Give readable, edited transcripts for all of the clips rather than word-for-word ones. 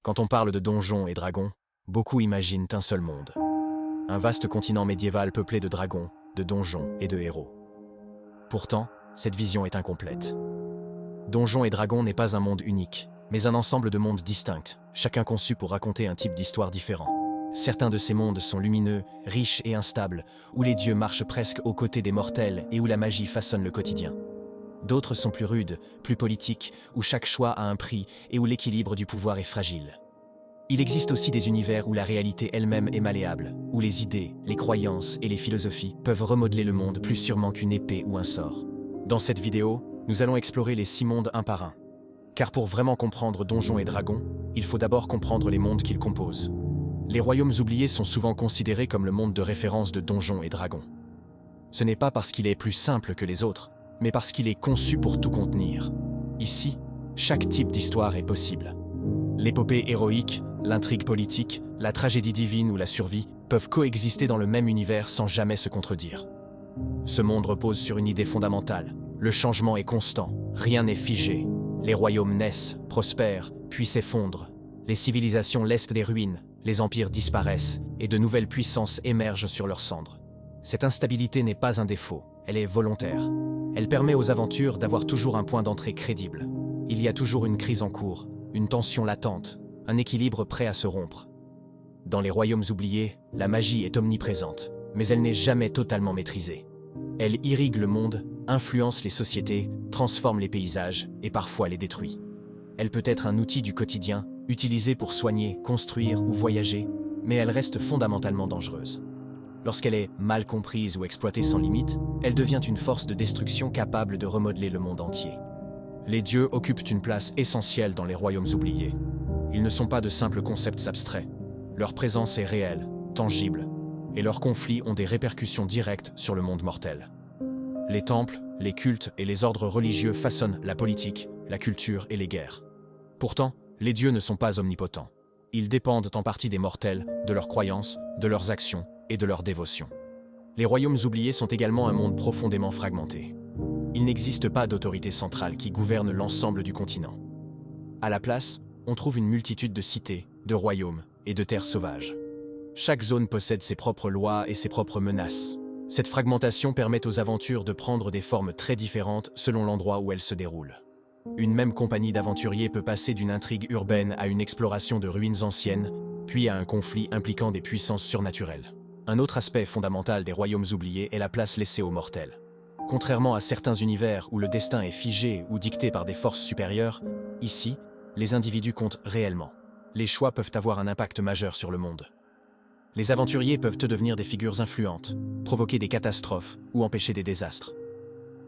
Quand on parle de donjons et dragons, beaucoup imaginent un seul monde. Un vaste continent médiéval peuplé de dragons, de donjons et de héros. Pourtant, cette vision est incomplète. Donjons et Dragons n'est pas un monde unique, mais un ensemble de mondes distincts, chacun conçu pour raconter un type d'histoire différent. Certains de ces mondes sont lumineux, riches et instables, où les dieux marchent presque aux côtés des mortels et où la magie façonne le quotidien. D'autres sont plus rudes, plus politiques, où chaque choix a un prix et où l'équilibre du pouvoir est fragile. Il existe aussi des univers où la réalité elle-même est malléable, où les idées, les croyances et les philosophies peuvent remodeler le monde plus sûrement qu'une épée ou un sort. Dans cette vidéo, nous allons explorer les 6 mondes un par un. Car pour vraiment comprendre Donjons et Dragons, il faut d'abord comprendre les mondes qu'ils composent. Les royaumes oubliés sont souvent considérés comme le monde de référence de Donjons et Dragons. Ce n'est pas parce qu'il est plus simple que les autres, mais parce qu'il est conçu pour tout contenir. Ici, chaque type d'histoire est possible. L'épopée héroïque, l'intrigue politique, la tragédie divine ou la survie peuvent coexister dans le même univers sans jamais se contredire. Ce monde repose sur une idée fondamentale. Le changement est constant, rien n'est figé. Les royaumes naissent, prospèrent, puis s'effondrent. Les civilisations laissent des ruines, les empires disparaissent et de nouvelles puissances émergent sur leurs cendres. Cette instabilité n'est pas un défaut, elle est volontaire. Elle permet aux aventures d'avoir toujours un point d'entrée crédible. Il y a toujours une crise en cours, une tension latente, un équilibre prêt à se rompre. Dans les royaumes oubliés, la magie est omniprésente, mais elle n'est jamais totalement maîtrisée. Elle irrigue le monde, influence les sociétés, transforme les paysages et parfois les détruit. Elle peut être un outil du quotidien, utilisé pour soigner, construire ou voyager, mais elle reste fondamentalement dangereuse. Lorsqu'elle est mal comprise ou exploitée sans limite, elle devient une force de destruction capable de remodeler le monde entier. Les dieux occupent une place essentielle dans les royaumes oubliés. Ils ne sont pas de simples concepts abstraits. Leur présence est réelle, tangible, et leurs conflits ont des répercussions directes sur le monde mortel. Les temples, les cultes et les ordres religieux façonnent la politique, la culture et les guerres. Pourtant, les dieux ne sont pas omnipotents. Ils dépendent en partie des mortels, de leurs croyances, de leurs actions et de leur dévotion. Les royaumes oubliés sont également un monde profondément fragmenté. Il n'existe pas d'autorité centrale qui gouverne l'ensemble du continent. À la place, on trouve une multitude de cités, de royaumes et de terres sauvages. Chaque zone possède ses propres lois et ses propres menaces. Cette fragmentation permet aux aventures de prendre des formes très différentes selon l'endroit où elles se déroulent. Une même compagnie d'aventuriers peut passer d'une intrigue urbaine à une exploration de ruines anciennes, puis à un conflit impliquant des puissances surnaturelles. Un autre aspect fondamental des royaumes oubliés est la place laissée aux mortels. Contrairement à certains univers où le destin est figé ou dicté par des forces supérieures, ici, les individus comptent réellement. Les choix peuvent avoir un impact majeur sur le monde. Les aventuriers peuvent devenir des figures influentes, provoquer des catastrophes ou empêcher des désastres.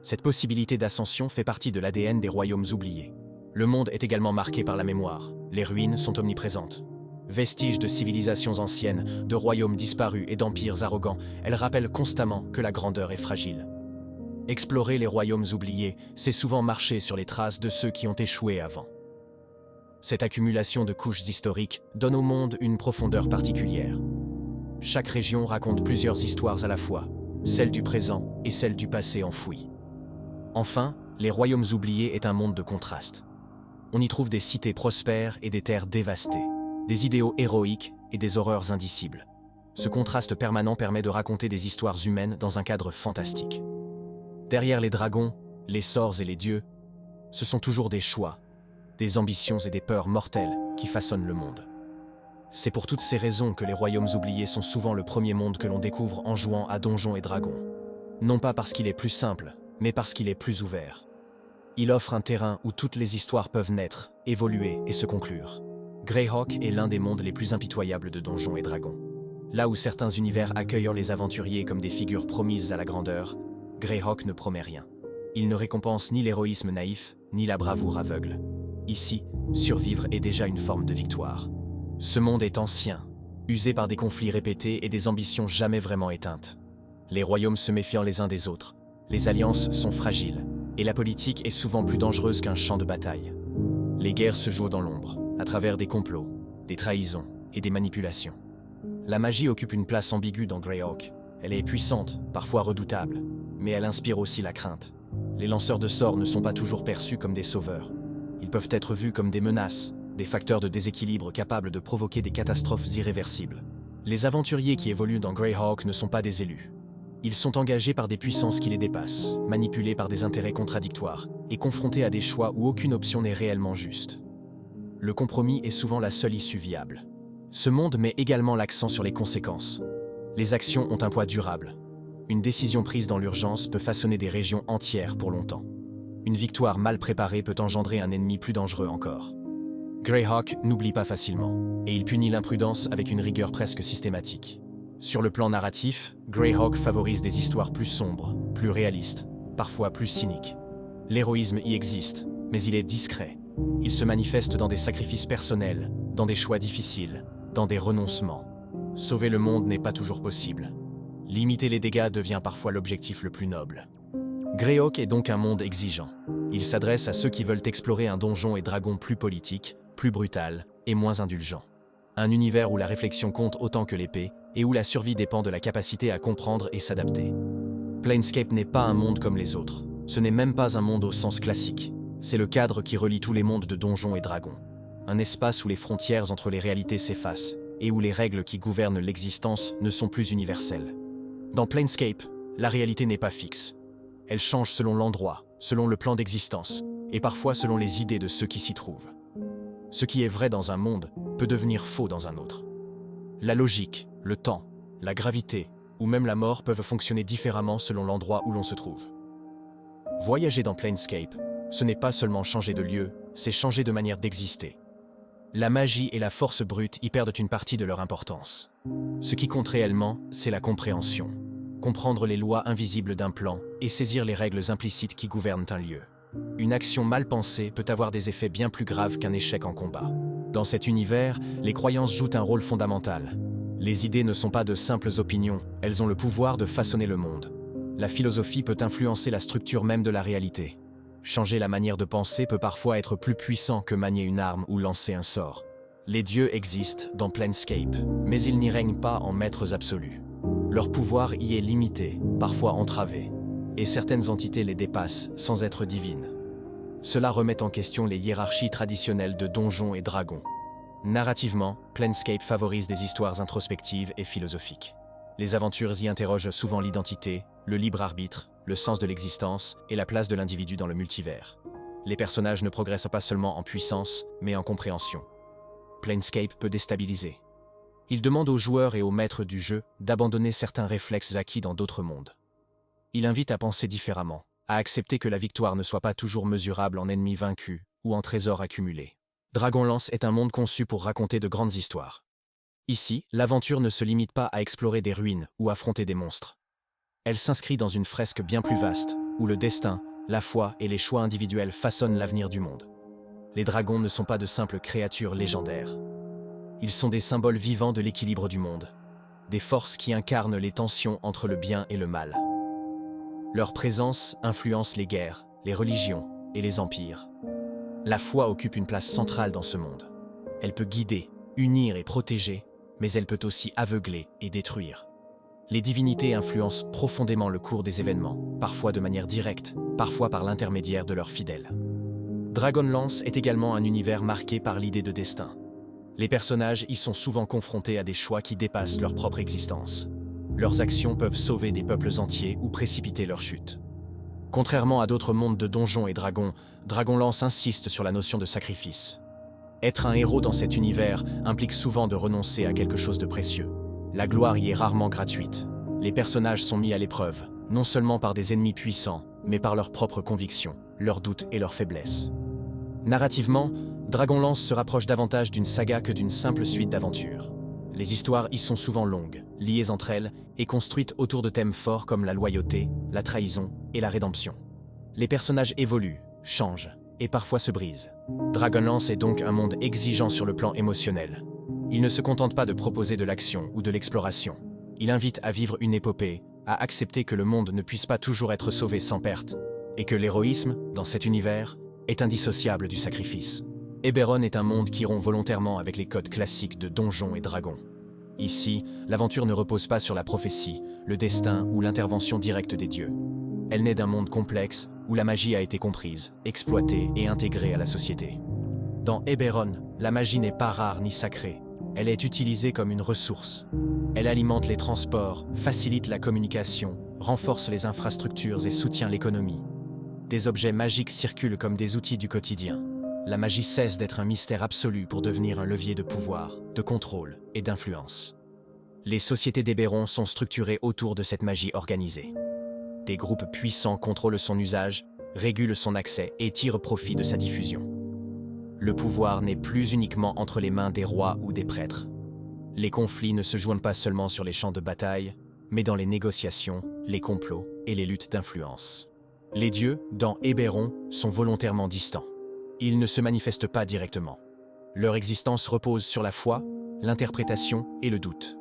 Cette possibilité d'ascension fait partie de l'ADN des royaumes oubliés. Le monde est également marqué par la mémoire. Les ruines sont omniprésentes. Vestiges de civilisations anciennes, de royaumes disparus et d'empires arrogants, elles rappellent constamment que la grandeur est fragile. Explorer les royaumes oubliés, c'est souvent marcher sur les traces de ceux qui ont échoué avant. Cette accumulation de couches historiques donne au monde une profondeur particulière. Chaque région raconte plusieurs histoires à la fois, celle du présent et celle du passé enfoui. Enfin, les royaumes oubliés est un monde de contrastes. On y trouve des cités prospères et des terres dévastées, des idéaux héroïques et des horreurs indicibles. Ce contraste permanent permet de raconter des histoires humaines dans un cadre fantastique. Derrière les dragons, les sorts et les dieux, ce sont toujours des choix, des ambitions et des peurs mortelles qui façonnent le monde. C'est pour toutes ces raisons que les royaumes oubliés sont souvent le premier monde que l'on découvre en jouant à Donjons et Dragons. Non pas parce qu'il est plus simple, mais parce qu'il est plus ouvert. Il offre un terrain où toutes les histoires peuvent naître, évoluer et se conclure. Greyhawk est l'un des mondes les plus impitoyables de Donjons et Dragons. Là où certains univers accueillent les aventuriers comme des figures promises à la grandeur, Greyhawk ne promet rien. Il ne récompense ni l'héroïsme naïf, ni la bravoure aveugle. Ici, survivre est déjà une forme de victoire. Ce monde est ancien, usé par des conflits répétés et des ambitions jamais vraiment éteintes. Les royaumes se méfiant les uns des autres, les alliances sont fragiles, et la politique est souvent plus dangereuse qu'un champ de bataille. Les guerres se jouent dans l'ombre, à travers des complots, des trahisons et des manipulations. La magie occupe une place ambiguë dans Greyhawk. Elle est puissante, parfois redoutable, mais elle inspire aussi la crainte. Les lanceurs de sorts ne sont pas toujours perçus comme des sauveurs. Ils peuvent être vus comme des menaces, des facteurs de déséquilibre capables de provoquer des catastrophes irréversibles. Les aventuriers qui évoluent dans Greyhawk ne sont pas des élus. Ils sont engagés par des puissances qui les dépassent, manipulés par des intérêts contradictoires, et confrontés à des choix où aucune option n'est réellement juste. Le compromis est souvent la seule issue viable. Ce monde met également l'accent sur les conséquences. Les actions ont un poids durable. Une décision prise dans l'urgence peut façonner des régions entières pour longtemps. Une victoire mal préparée peut engendrer un ennemi plus dangereux encore. Greyhawk n'oublie pas facilement, et il punit l'imprudence avec une rigueur presque systématique. Sur le plan narratif, Greyhawk favorise des histoires plus sombres, plus réalistes, parfois plus cyniques. L'héroïsme y existe, mais il est discret. Il se manifeste dans des sacrifices personnels, dans des choix difficiles, dans des renoncements. Sauver le monde n'est pas toujours possible. Limiter les dégâts devient parfois l'objectif le plus noble. Greyhawk est donc un monde exigeant. Il s'adresse à ceux qui veulent explorer un donjon et dragon plus politique, plus brutal et moins indulgent. Un univers où la réflexion compte autant que l'épée et où la survie dépend de la capacité à comprendre et s'adapter. Planescape n'est pas un monde comme les autres. Ce n'est même pas un monde au sens classique. C'est le cadre qui relie tous les mondes de donjons et dragons. Un espace où les frontières entre les réalités s'effacent et où les règles qui gouvernent l'existence ne sont plus universelles. Dans Planescape, la réalité n'est pas fixe. Elle change selon l'endroit, selon le plan d'existence, et parfois selon les idées de ceux qui s'y trouvent. Ce qui est vrai dans un monde peut devenir faux dans un autre. La logique, le temps, la gravité ou même la mort peuvent fonctionner différemment selon l'endroit où l'on se trouve. Voyager dans Planescape, ce n'est pas seulement changer de lieu, c'est changer de manière d'exister. La magie et la force brute y perdent une partie de leur importance. Ce qui compte réellement, c'est la compréhension. Comprendre les lois invisibles d'un plan et saisir les règles implicites qui gouvernent un lieu. Une action mal pensée peut avoir des effets bien plus graves qu'un échec en combat. Dans cet univers, les croyances jouent un rôle fondamental. Les idées ne sont pas de simples opinions, elles ont le pouvoir de façonner le monde. La philosophie peut influencer la structure même de la réalité. Changer la manière de penser peut parfois être plus puissant que manier une arme ou lancer un sort. Les dieux existent dans Planescape, mais ils n'y règnent pas en maîtres absolus. Leur pouvoir y est limité, parfois entravé, et certaines entités les dépassent sans être divines. Cela remet en question les hiérarchies traditionnelles de donjons et dragons. Narrativement, Planescape favorise des histoires introspectives et philosophiques. Les aventures y interrogent souvent l'identité, le libre arbitre, le sens de l'existence et la place de l'individu dans le multivers. Les personnages ne progressent pas seulement en puissance, mais en compréhension. Planescape peut déstabiliser. Il demande aux joueurs et aux maîtres du jeu d'abandonner certains réflexes acquis dans d'autres mondes. Il invite à penser différemment, à accepter que la victoire ne soit pas toujours mesurable en ennemis vaincus ou en trésors accumulés. Dragonlance est un monde conçu pour raconter de grandes histoires. Ici, l'aventure ne se limite pas à explorer des ruines ou affronter des monstres. Elle s'inscrit dans une fresque bien plus vaste, où le destin, la foi et les choix individuels façonnent l'avenir du monde. Les dragons ne sont pas de simples créatures légendaires. Ils sont des symboles vivants de l'équilibre du monde, des forces qui incarnent les tensions entre le bien et le mal. Leur présence influence les guerres, les religions et les empires. La foi occupe une place centrale dans ce monde. Elle peut guider, unir et protéger, mais elle peut aussi aveugler et détruire. Les divinités influencent profondément le cours des événements, parfois de manière directe, parfois par l'intermédiaire de leurs fidèles. Dragonlance est également un univers marqué par l'idée de destin. Les personnages y sont souvent confrontés à des choix qui dépassent leur propre existence. Leurs actions peuvent sauver des peuples entiers ou précipiter leur chute. Contrairement à d'autres mondes de donjons et dragons, Dragonlance insiste sur la notion de sacrifice. Être un héros dans cet univers implique souvent de renoncer à quelque chose de précieux. La gloire y est rarement gratuite. Les personnages sont mis à l'épreuve, non seulement par des ennemis puissants, mais par leurs propres convictions, leurs doutes et leurs faiblesses. Narrativement, Dragonlance se rapproche davantage d'une saga que d'une simple suite d'aventures. Les histoires y sont souvent longues, liées entre elles et construites autour de thèmes forts comme la loyauté, la trahison et la rédemption. Les personnages évoluent, changent et parfois se brisent. Dragonlance est donc un monde exigeant sur le plan émotionnel. Il ne se contente pas de proposer de l'action ou de l'exploration. Il invite à vivre une épopée, à accepter que le monde ne puisse pas toujours être sauvé sans perte, et que l'héroïsme, dans cet univers, est indissociable du sacrifice. Eberron est un monde qui rompt volontairement avec les codes classiques de donjons et dragons. Ici, l'aventure ne repose pas sur la prophétie, le destin ou l'intervention directe des dieux. Elle naît d'un monde complexe où la magie a été comprise, exploitée et intégrée à la société. Dans Eberron, la magie n'est pas rare ni sacrée. Elle est utilisée comme une ressource. Elle alimente les transports, facilite la communication, renforce les infrastructures et soutient l'économie. Des objets magiques circulent comme des outils du quotidien. La magie cesse d'être un mystère absolu pour devenir un levier de pouvoir, de contrôle et d'influence. Les sociétés d'Eberron sont structurées autour de cette magie organisée. Des groupes puissants contrôlent son usage, régulent son accès et tirent profit de sa diffusion. Le pouvoir n'est plus uniquement entre les mains des rois ou des prêtres. Les conflits ne se jouent pas seulement sur les champs de bataille, mais dans les négociations, les complots et les luttes d'influence. Les dieux, dans Eberron, sont volontairement distants. Ils ne se manifestent pas directement. Leur existence repose sur la foi, l'interprétation et le doute.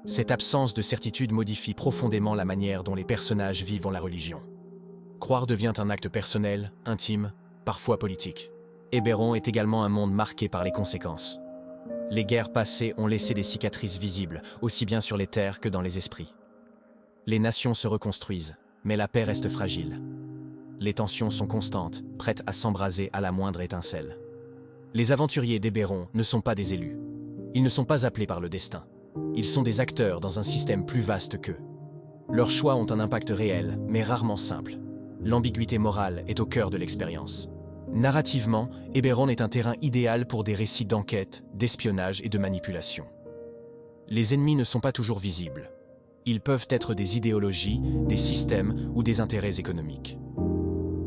Cette absence de certitude modifie profondément la manière dont les personnages vivent la religion. Croire devient un acte personnel, intime, parfois politique. Eberron est également un monde marqué par les conséquences. Les guerres passées ont laissé des cicatrices visibles, aussi bien sur les terres que dans les esprits. Les nations se reconstruisent, mais la paix reste fragile. Les tensions sont constantes, prêtes à s'embraser à la moindre étincelle. Les aventuriers d'Eberron ne sont pas des élus. Ils ne sont pas appelés par le destin. Ils sont des acteurs dans un système plus vaste qu'eux. Leurs choix ont un impact réel, mais rarement simple. L'ambiguïté morale est au cœur de l'expérience. Narrativement, Eberron est un terrain idéal pour des récits d'enquête, d'espionnage et de manipulation. Les ennemis ne sont pas toujours visibles. Ils peuvent être des idéologies, des systèmes ou des intérêts économiques.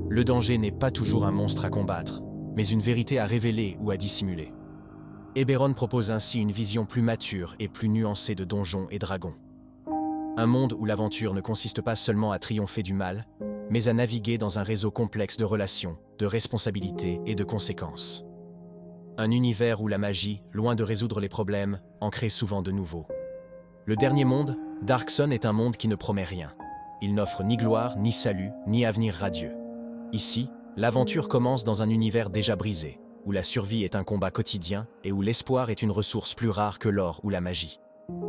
Le danger n'est pas toujours un monstre à combattre, mais une vérité à révéler ou à dissimuler. Eberron propose ainsi une vision plus mature et plus nuancée de Donjons et Dragons. Un monde où l'aventure ne consiste pas seulement à triompher du mal, mais à naviguer dans un réseau complexe de relations, de responsabilités et de conséquences. Un univers où la magie, loin de résoudre les problèmes, en crée souvent de nouveaux. Le dernier monde, Darkson, est un monde qui ne promet rien. Il n'offre ni gloire, ni salut, ni avenir radieux. Ici, l'aventure commence dans un univers déjà brisé, où la survie est un combat quotidien et où l'espoir est une ressource plus rare que l'or ou la magie.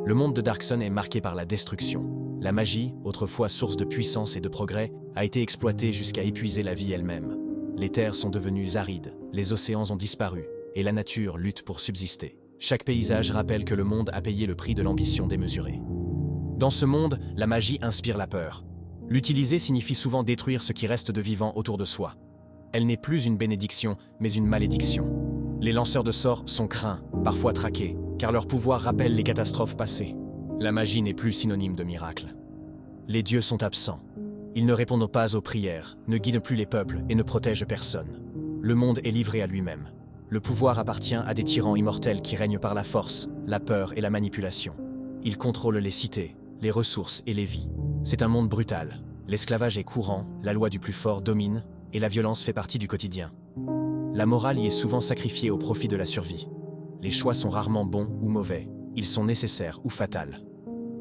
Le monde de Darkson est marqué par la destruction. La magie, autrefois source de puissance et de progrès, a été exploitée jusqu'à épuiser la vie elle-même. Les terres sont devenues arides, les océans ont disparu, et la nature lutte pour subsister. Chaque paysage rappelle que le monde a payé le prix de l'ambition démesurée. Dans ce monde, la magie inspire la peur. L'utiliser signifie souvent détruire ce qui reste de vivant autour de soi. Elle n'est plus une bénédiction, mais une malédiction. Les lanceurs de sorts sont craints, parfois traqués, car leur pouvoir rappelle les catastrophes passées. La magie n'est plus synonyme de miracle. Les dieux sont absents. Ils ne répondent pas aux prières, ne guident plus les peuples et ne protègent personne. Le monde est livré à lui-même. Le pouvoir appartient à des tyrans immortels qui règnent par la force, la peur et la manipulation. Ils contrôlent les cités, les ressources et les vies. C'est un monde brutal. L'esclavage est courant, la loi du plus fort domine, et la violence fait partie du quotidien. La morale y est souvent sacrifiée au profit de la survie. Les choix sont rarement bons ou mauvais, ils sont nécessaires ou fatals.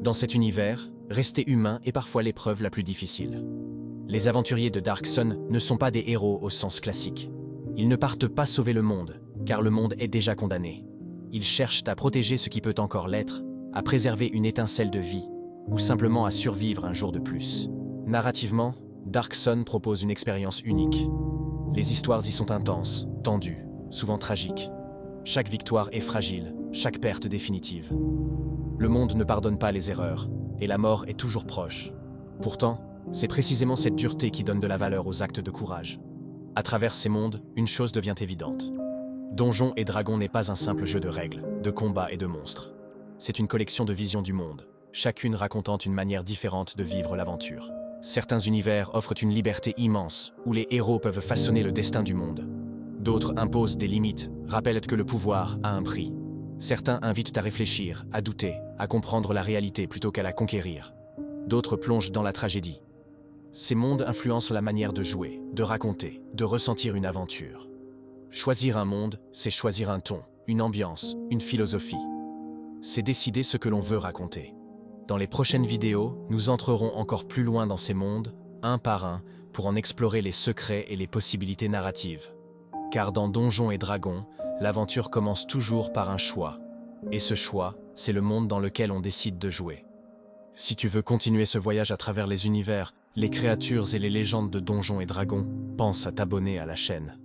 Dans cet univers, rester humain est parfois l'épreuve la plus difficile. Les aventuriers de Darkson ne sont pas des héros au sens classique. Ils ne partent pas sauver le monde, car le monde est déjà condamné. Ils cherchent à protéger ce qui peut encore l'être, à préserver une étincelle de vie, ou simplement à survivre un jour de plus. Narrativement, Darkson propose une expérience unique. Les histoires y sont intenses, tendues, souvent tragiques. Chaque victoire est fragile, chaque perte définitive. Le monde ne pardonne pas les erreurs, et la mort est toujours proche. Pourtant, c'est précisément cette dureté qui donne de la valeur aux actes de courage. À travers ces mondes, une chose devient évidente. Donjons et Dragons n'est pas un simple jeu de règles, de combats et de monstres. C'est une collection de visions du monde, chacune racontant une manière différente de vivre l'aventure. Certains univers offrent une liberté immense, où les héros peuvent façonner le destin du monde. D'autres imposent des limites, rappellent que le pouvoir a un prix. Certains invitent à réfléchir, à douter, à comprendre la réalité plutôt qu'à la conquérir. D'autres plongent dans la tragédie. Ces mondes influencent la manière de jouer, de raconter, de ressentir une aventure. Choisir un monde, c'est choisir un ton, une ambiance, une philosophie. C'est décider ce que l'on veut raconter. Dans les prochaines vidéos, nous entrerons encore plus loin dans ces mondes, un par un, pour en explorer les secrets et les possibilités narratives. Car dans Donjons et Dragons, l'aventure commence toujours par un choix. Et ce choix, c'est le monde dans lequel on décide de jouer. Si tu veux continuer ce voyage à travers les univers, les créatures et les légendes de Donjons et Dragons, pense à t'abonner à la chaîne.